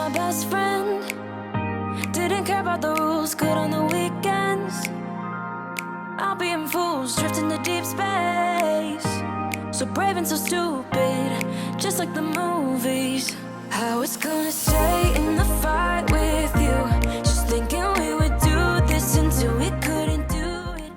my best friend. Didn't care about the rules, good on the weekends. I'll be in fools, drifting to deep space. So brave and so stupid, just like the movies. I was gonna stay in the fight with you, just thinking we would do this until we couldn't do it.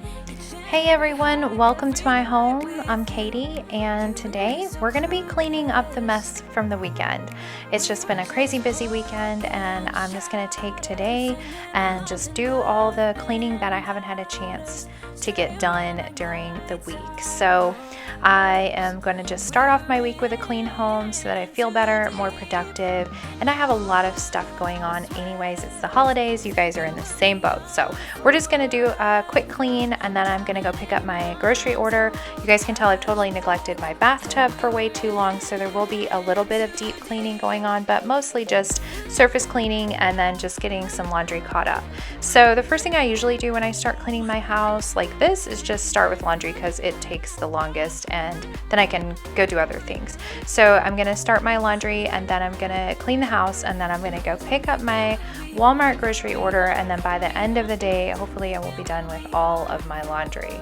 Hey everyone, welcome to my home. I'm Katie, and today we're going to be cleaning up the mess from the weekend. It's just been a crazy busy weekend, and I'm just going to take today and just do all the cleaning that I haven't had a chance to get done during the week. So I am going to just start off my week with a clean home so that I feel better, more productive, and I have a lot of stuff going on anyways. It's the holidays, you guys are in the same boat. So we're just going to do a quick clean, and then I'm going to go pick up my grocery order. You guys can tell I've totally neglected my bathtub for way too long, so there will be a little bit of deep cleaning going on, but mostly just surface cleaning and then just getting some laundry caught up. So the first thing I usually do when I start cleaning my house like this is just start with laundry because it takes the longest, and then I can go do other things. So I'm going to start my laundry, and then I'm going to clean the house, and then I'm going to go pick up my Walmart grocery order, and then by the end of the day, hopefully I will be done with all of my laundry.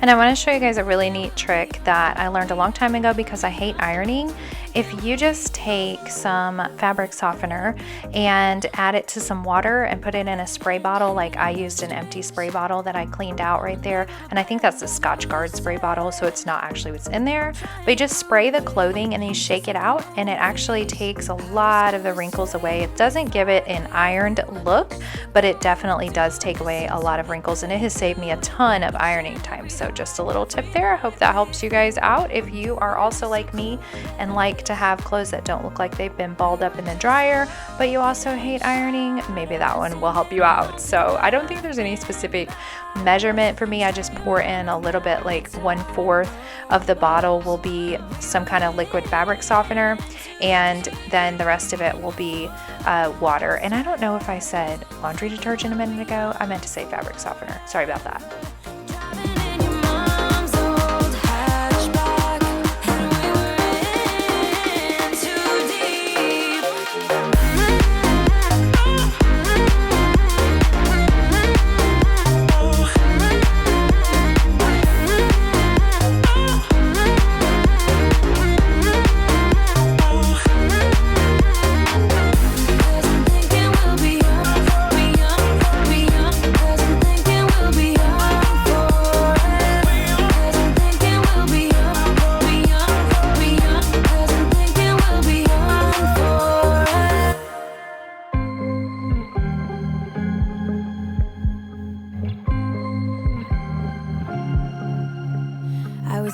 And I want to show you guys a really neat trick that I learned a long time ago because I hate ironing. If you just take some fabric softener and add it to some water and put it in a spray bottle, like I used an empty spray bottle that I cleaned out right there, and I think that's a Scotch Guard spray bottle, so it's not actually what's in there, but you just spray the clothing and you shake it out, and it actually takes a lot of the wrinkles away. It doesn't give it an ironed look, but it definitely does take away a lot of wrinkles, and it has saved me a ton of ironing time. So just a little tip there. I hope that helps you guys out if you are also like me and like to have clothes that don't look like they've been balled up in the dryer, but you also hate ironing. Maybe that one will help you out. So I don't think there's any specific measurement for me. I just pour in a little bit, like 1/4 of the bottle will be some kind of liquid fabric softener, and then the rest of it will be water. And I don't know if I said laundry detergent a minute ago. I meant to say fabric softener. Sorry about that.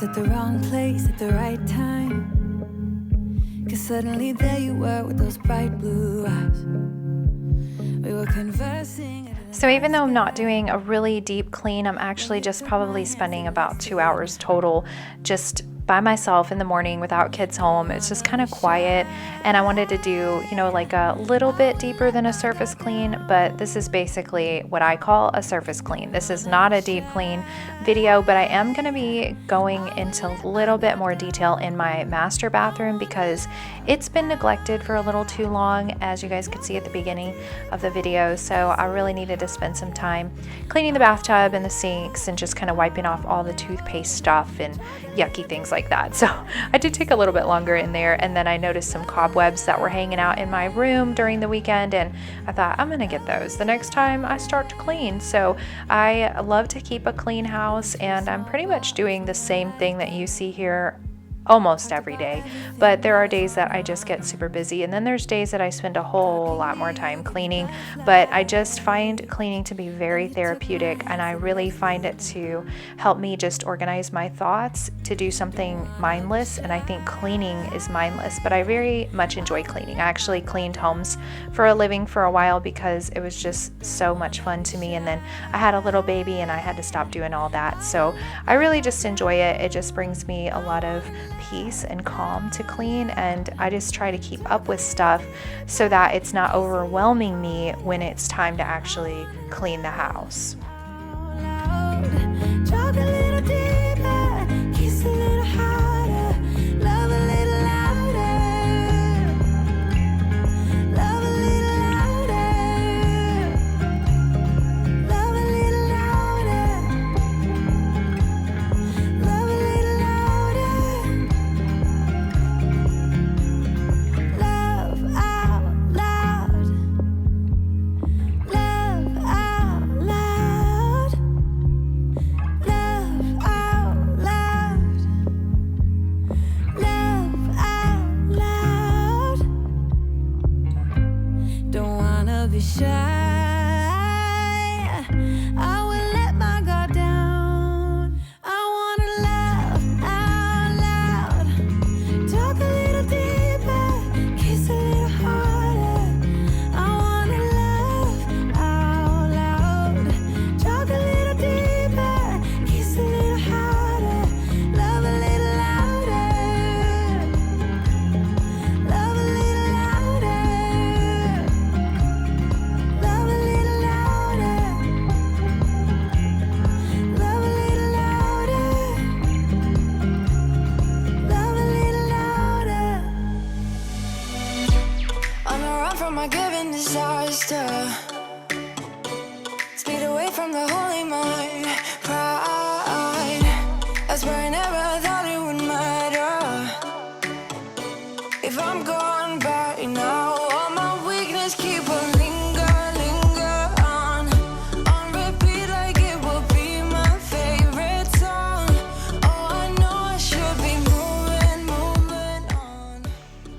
At the wrong place at the right time, 'cause suddenly there you were with those bright blue eyes. We were conversing. So even though I'm not doing a really deep clean, I'm actually just probably spending about 2 hours total just by myself in the morning without kids home. It's just kind of quiet, and I wanted to do, like a little bit deeper than a surface clean, but this is basically what I call a surface clean. This is not a deep clean video, but I am going to be going into a little bit more detail in my master bathroom because it's been neglected for a little too long, as you guys could see at the beginning of the video. So I really needed to spend some time cleaning the bathtub and the sinks and just kind of wiping off all the toothpaste stuff and yucky things like that. So I did take a little bit longer in there, and then I noticed some cobwebs that were hanging out in my room during the weekend, and I thought I'm gonna get those the next time I start to clean. So I love to keep a clean house, and I'm pretty much doing the same thing that you see here almost every day, but there are days that I just get super busy, and then there's days that I spend a whole lot more time cleaning. But I just find cleaning to be very therapeutic, and I really find it to help me just organize my thoughts, to do something mindless, and I think cleaning is mindless, but I very much enjoy cleaning. I actually cleaned homes for a living for a while because it was just so much fun to me, and then I had a little baby and I had to stop doing all that. So I really just enjoy it. It just brings me a lot of peace and calm to clean, and I just try to keep up with stuff so that it's not overwhelming me when it's time to actually clean the house. Talk a little deeper, kiss a little harder, love a little louder, love a shy. I will let my guard down. I wanna laugh out loud, talk a little deeper, kiss a little harder. I wanna laugh out loud, talk a little deeper, kiss a little harder, love a little louder, love a little louder, love a little louder, love a little louder, love a little louder. On the run from my given disaster, speed away from the holy mind, pride. That's where I never thought it would matter. If I'm gone by now, all my weakness keep on linger on repeat like it will be my favorite song. Oh, I know I should be moving on.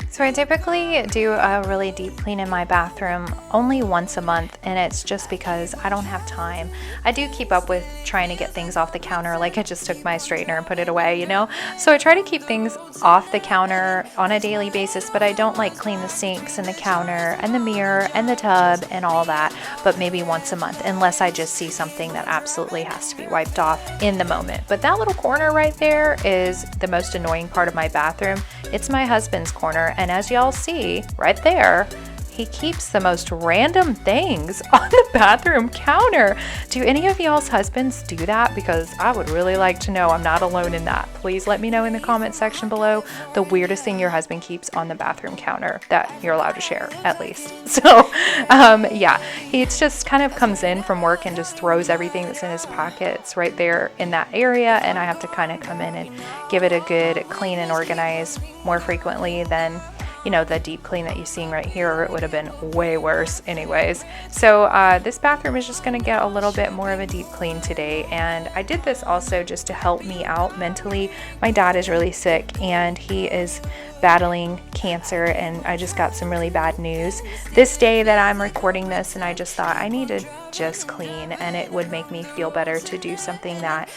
So I typically do a really deep clean in my bathroom only once a month, and it's just because I don't have time. I do keep up with trying to get things off the counter, like I just took my straightener and put it away, you know? So I try to keep things off the counter on a daily basis, but I don't like clean the sinks and the counter and the mirror and the tub and all that, but maybe once a month, unless I just see something that absolutely has to be wiped off in the moment. But that little corner right there is the most annoying part of my bathroom. It's my husband's corner, and as y'all see right there, he keeps the most random things on the bathroom counter. Do any of y'all's husbands do that? Because I would really like to know. I'm not alone in that. Please let me know in the comment section below the weirdest thing your husband keeps on the bathroom counter that you're allowed to share, at least. So yeah, he just kind of comes in from work and just throws everything that's in his pockets right there in that area, and I have to kind of come in and give it a good clean and organize more frequently than, you know, the deep clean that you're seeing right here, or it would have been way worse anyways. So this bathroom is just going to get a little bit more of a deep clean today, and I did this also just to help me out mentally. My dad is really sick and he is battling cancer, and I just got some really bad news this day that I'm recording this, and I just thought I need to just clean, and it would make me feel better to do something that,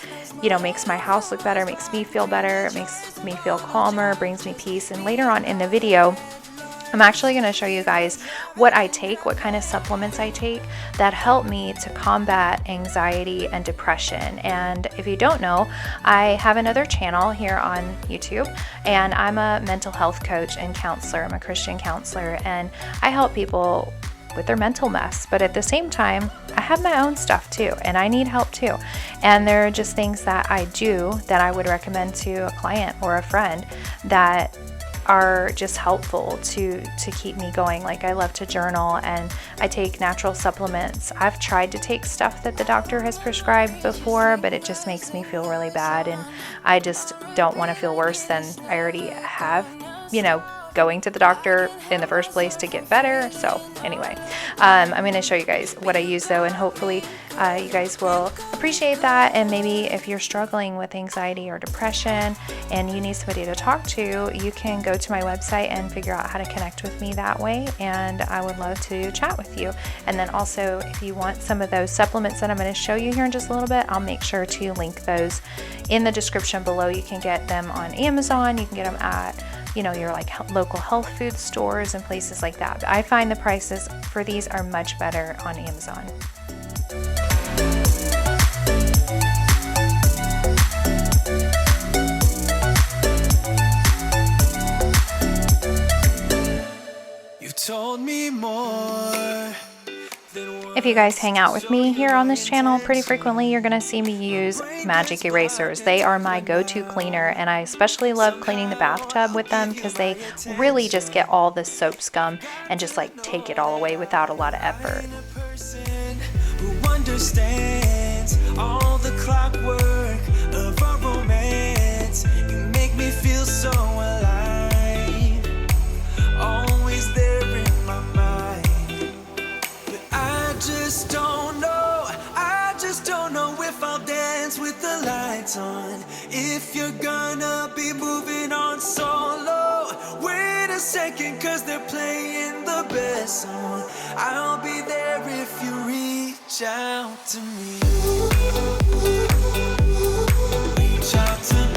you know, makes my house look better, makes me feel better, makes me feel calmer, brings me peace. And later on in the video, I'm actually going to show you guys what I take, what kind of supplements I take that help me to combat anxiety and depression. And if you don't know, I have another channel here on YouTube, and I'm a mental health coach and counselor. I'm a Christian counselor, and I help people with their mental mess, but at the same time, I have my own stuff too, and I need help too. And there are just things that I do that I would recommend to a client or a friend that are just helpful to keep me going. Like, I love to journal, and I take natural supplements. I've tried to take stuff that the doctor has prescribed before, but it just makes me feel really bad, and I just don't want to feel worse than I already have, you know, going to the doctor in the first place to get better. So anyway, I'm going to show you guys what I use though, and hopefully you guys will appreciate that. And maybe if you're struggling with anxiety or depression and you need somebody to talk to, you can go to my website and figure out how to connect with me that way, and I would love to chat with you. And then also, if you want some of those supplements that I'm going to show you here in just a little bit, I'll make sure to link those in the description below. You can get them on Amazon, you can get them at, you know, your like local health food stores and places like that. But I find the prices for these are much better on Amazon. You've told me more. If you guys hang out with me here on this channel pretty frequently, you're going to see me use magic erasers. They are my go-to cleaner, and I especially love cleaning the bathtub with them because they really just get all the soap scum and just like take it all away without a lot of effort. Who understands all the clockwork of our romance? You make me feel so alive, always there in my mind. But I just don't know if I'll dance with the lights on. If you're gonna be moving on solo, where a second, cause they're playing the best song. I'll be there if you reach out to me. Reach out to me.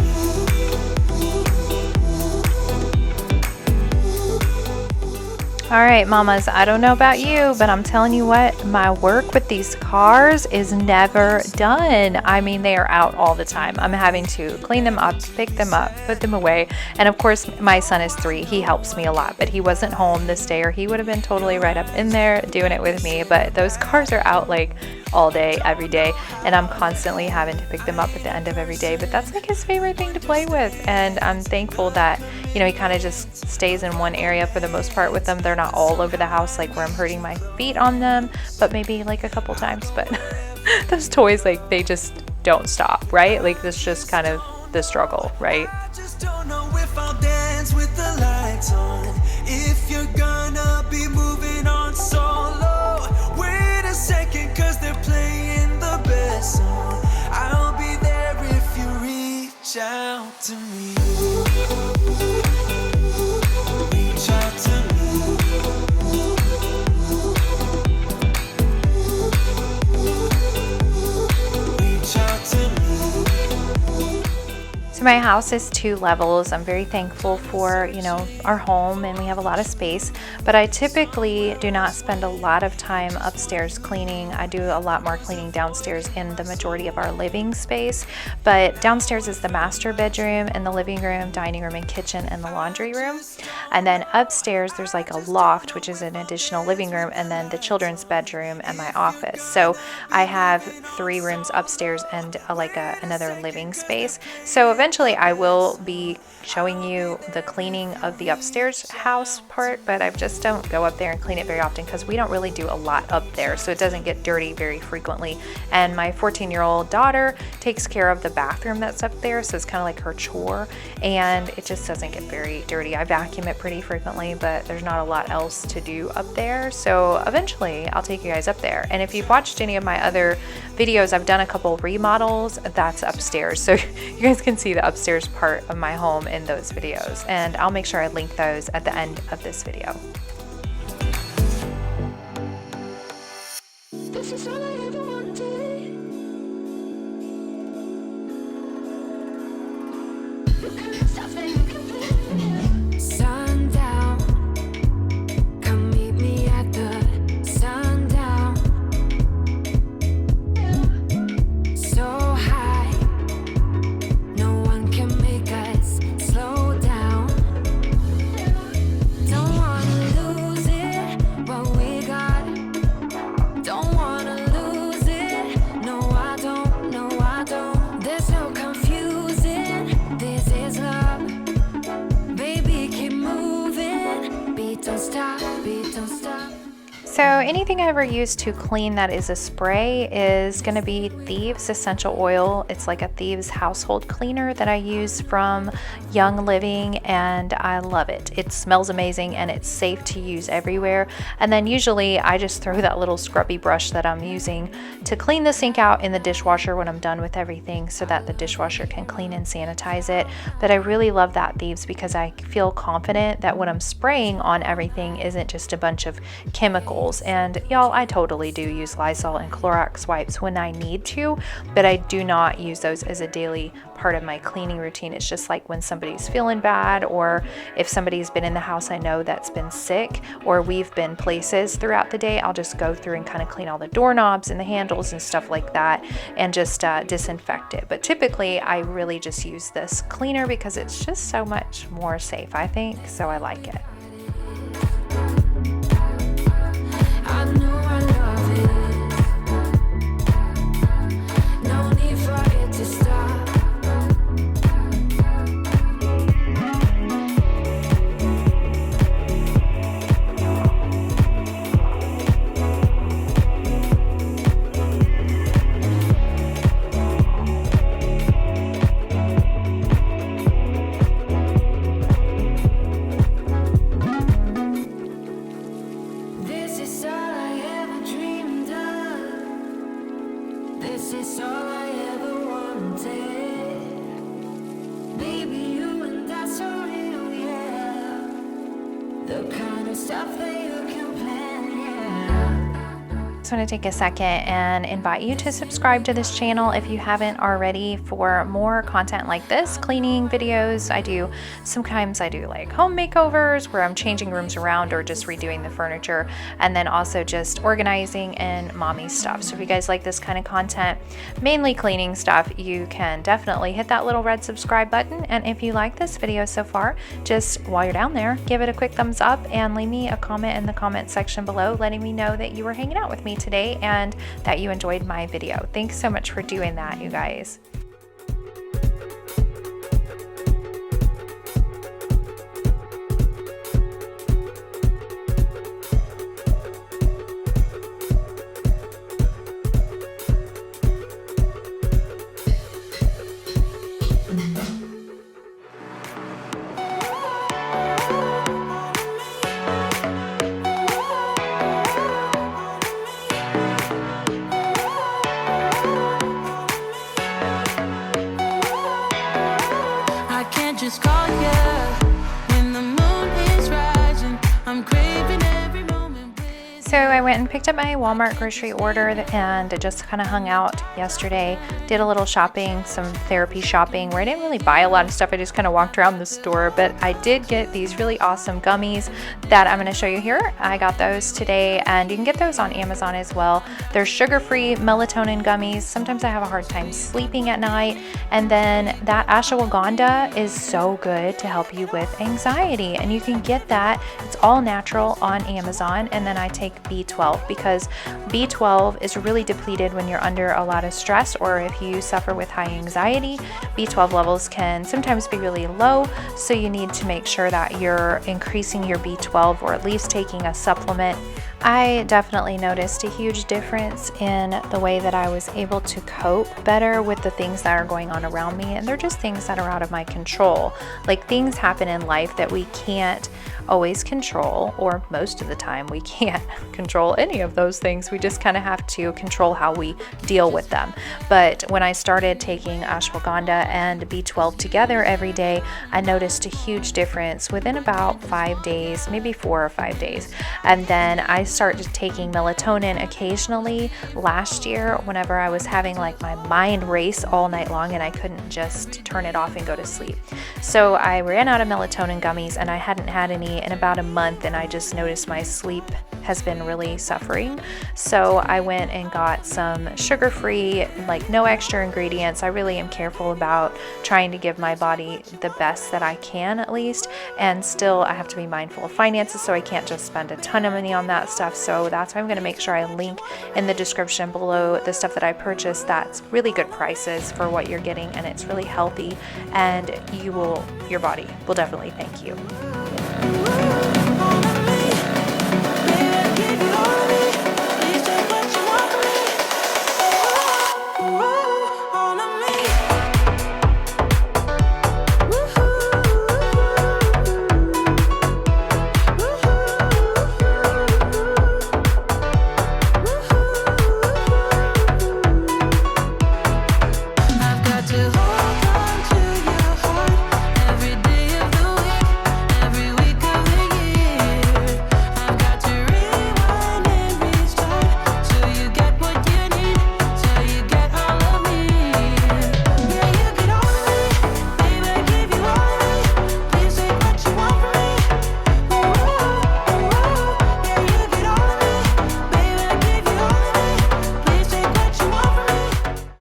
All right, mamas, I don't know about you, but I'm telling you what, my work with these cars is never done. I mean, they are out all the time. I'm having to clean them up, pick them up, put them away. And of course, my son is 3. He helps me a lot, but he wasn't home this day or he would have been totally right up in there doing it with me. But those cars are out like all day, every day, and I'm constantly having to pick them up at the end of every day. But that's like his favorite thing to play with, and I'm thankful that, you know, he kind of just stays in one area for the most part with them. They're not all over the house like where I'm hurting my feet on them, but maybe like a couple times. But those toys, like, they just don't stop, right? Like, this just kind of the struggle, right? I just don't know if I'll dance with the lights on, if you're gonna be moving on solo. Wait a second, cause they're playing the best song. I'll be there if you reach out to me. Reach out to me. Reach out to me. So my house is 2 levels. I'm very thankful for, you know, our home, and we have a lot of space, but I typically do not spend a lot of time upstairs cleaning. I do a lot more cleaning downstairs in the majority of our living space, but downstairs is the master bedroom and the living room, dining room, and kitchen, and the laundry room. And then upstairs there's like a loft, which is an additional living room, and then the children's bedroom and my office. So I have 3 rooms upstairs and another living space. So eventually I will be showing you the cleaning of the upstairs house part, but I just don't go up there and clean it very often because we don't really do a lot up there, so it doesn't get dirty very frequently. And my 14-year-old daughter takes care of the bathroom that's up there, so it's kind of like her chore, and it just doesn't get very dirty. I vacuum it pretty frequently, but there's not a lot else to do up there, so eventually I'll take you guys up there. And if you've watched any of my other videos, I've done a couple remodels. That's upstairs, so you guys can see the upstairs part of my home in those videos, and I'll make sure I link those at the end of this video. This is all I ever wanted. Stuff that you can feel. Sundown, come meet me at the sundown. So high, no one can make us slow down. Don't wanna lose it, what we got. Don't wanna lose it, no I don't, no I don't. There's no confusing, this is love. Baby, keep moving, beat don't stop, beat don't stop. So anything I ever use to clean that is a spray is going to be Thieves Essential Oil. It's like a Thieves household cleaner that I use from Young Living, and I love it. It smells amazing and it's safe to use everywhere. And then usually I just throw that little scrubby brush that I'm using to clean the sink out in the dishwasher when I'm done with everything, so that the dishwasher can clean and sanitize it. But I really love that Thieves because I feel confident that what I'm spraying on everything isn't just a bunch of chemicals. And y'all, I totally do use Lysol and Clorox wipes when I need to, but I do not use those as a daily part of my cleaning routine. It's just like when somebody's feeling bad, or if somebody's been in the house I know that's been sick, or we've been places throughout the day, I'll just go through and kind of clean all the doorknobs and the handles and stuff like that, and just disinfect it. But typically I really just use this cleaner because it's just so much more safe, I think, so I like it. I know I love it. No need for it to stop. the kind of stuff that you can plan, yeah. I just want to take a second and invite you to subscribe to this channel if you haven't already for more content like this, cleaning videos. Sometimes I do like home makeovers where I'm changing rooms around or just redoing the furniture, and then also just organizing and mommy stuff. So if you guys like this kind of content, mainly cleaning stuff, you can definitely hit that little red subscribe button. And if you like this video so far, just while you're down there, give it a quick thumbs up and leave me a comment in the comment section below letting me know that you were hanging out with me today and that you enjoyed my video. Thanks so much for doing that, you guys. Just call you when the moon is rising. I'm craving every moment. So I went and picked up my Walmart grocery order and just kind of hung out yesterday. Did a little shopping, some therapy shopping where I didn't really buy a lot of stuff. I just kind of walked around the store, but I did get these really awesome gummies that I'm going to show you here. I got those today, and you can get those on Amazon as well. They're sugar-free melatonin gummies. Sometimes I have a hard time sleeping at night, and then that ashwagandha is so good to help you with anxiety, and you can get that. It's all natural on Amazon. And then I take B12 because B12 is really depleted when you're under a lot of stress, or if you suffer with high anxiety. B12 levels can sometimes be really low, so you need to make sure that you're increasing your B12 or at least taking a supplement. I definitely noticed a huge difference in the way that I was able to cope better with the things that are going on around me, and they're just things that are out of my control. Like, things happen in life that we can't always control, or most of the time we can't control any of those things. We just kind of have to control how we deal with them. But when I started taking ashwagandha and B12 together every day, I noticed a huge difference within about 5 days, maybe 4 or 5 days. And then I started taking melatonin occasionally last year whenever I was having like my mind race all night long and I couldn't just turn it off and go to sleep. So I ran out of melatonin gummies, and I hadn't had any in about a month, and I just noticed my sleep has been really suffering. So I went and got some sugar-free, like no extra ingredients. I really am careful about trying to give my body the best that I can, at least, and still I have to be mindful of finances, so I can't just spend a ton of money on that stuff. So that's why I'm going to make sure I link in the description below the stuff that I purchased that's really good prices for what you're getting, and it's really healthy, and your body will definitely thank you.